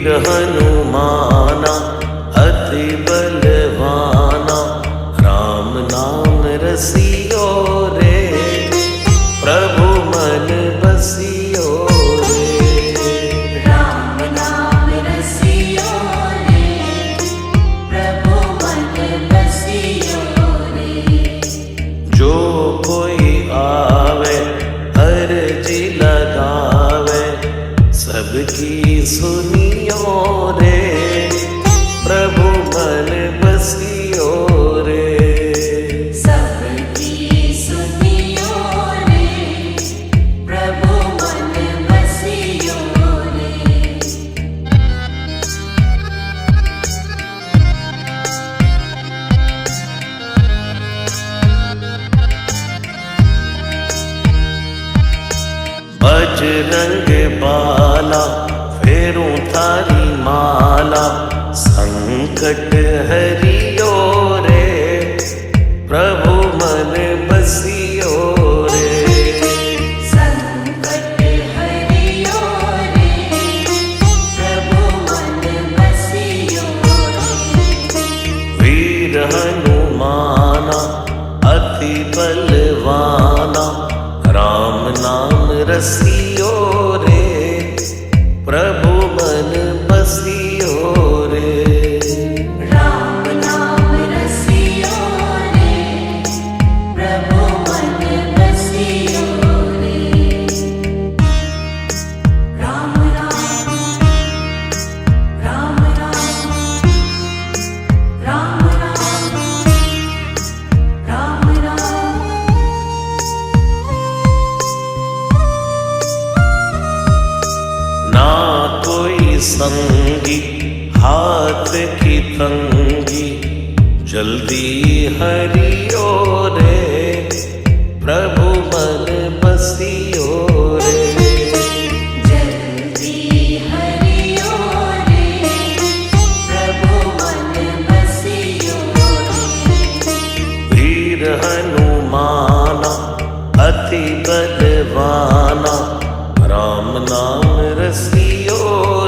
वीर हनुमाना अति बलवाना, राम नाम रसियो रे, प्रभु मन बसियो रे। राम नाम रसियो रे, प्रभु मन बसियो रे। जो कोई आवे अर्जी लगावे, सबकी सुनियो रे, प्रभु मन बसियो रे। सबकी सुनियो रे, प्रभु मन बसियो रे। बजरंग बाला फेरूं थारी माला, संकट हरियो रे, प्रभु मन बसियो रे। संकट हरियो रे, प्रभु मन बसियो रे। वीर हनुमाना अति बलवाना, राम नाम रसियो रे, प्रभु मन बसियो रे। राम नाम रसियो रे, प्रभु मन बसियो रे। राम राम राम राम राम राम राम राम। ना कोई संगी हाथ की तंगी, जल्दी हरियो रे, प्रभु मन बसियो रे। जल्दी हरियो रे, प्रभु मन बसियो रे। वीर हनुमाना अति बलवाना, राम नाम रसियो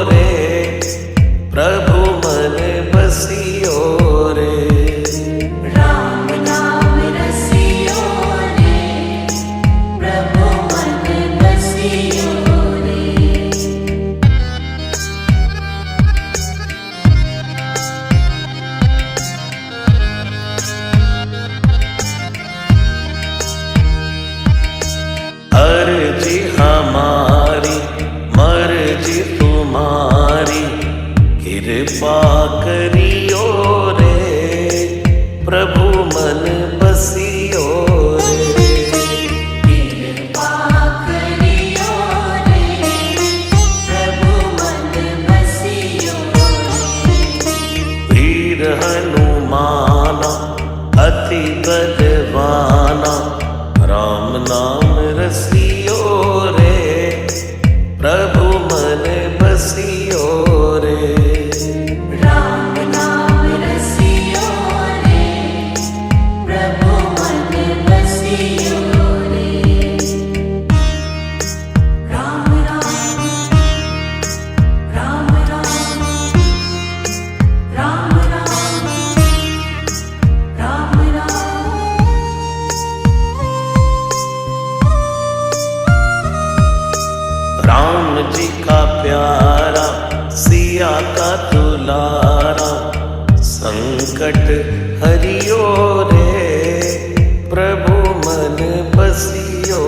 रे, प्रभु मन बसियो रे। राम नाम रसियो रे, प्रभु मन बसियो रे। अर्जी हमारी मर्जी तुम्हारी, कृपा करियो रे, प्रभु मन बसियो रे। कृपा करियो रे, प्रभु मन बसियो रे। वीर हनुमाना अति बलवाना, राम नाम रसियो रे, प्रभु मन बसियो रे। राम नाम रसियो रे, प्रभु मन बसियो रे। राम राम राम राम राम राम राम। राम जी का प्यारा सिया का दुलारा, संकट हरियो रे, प्रभु मन बसियो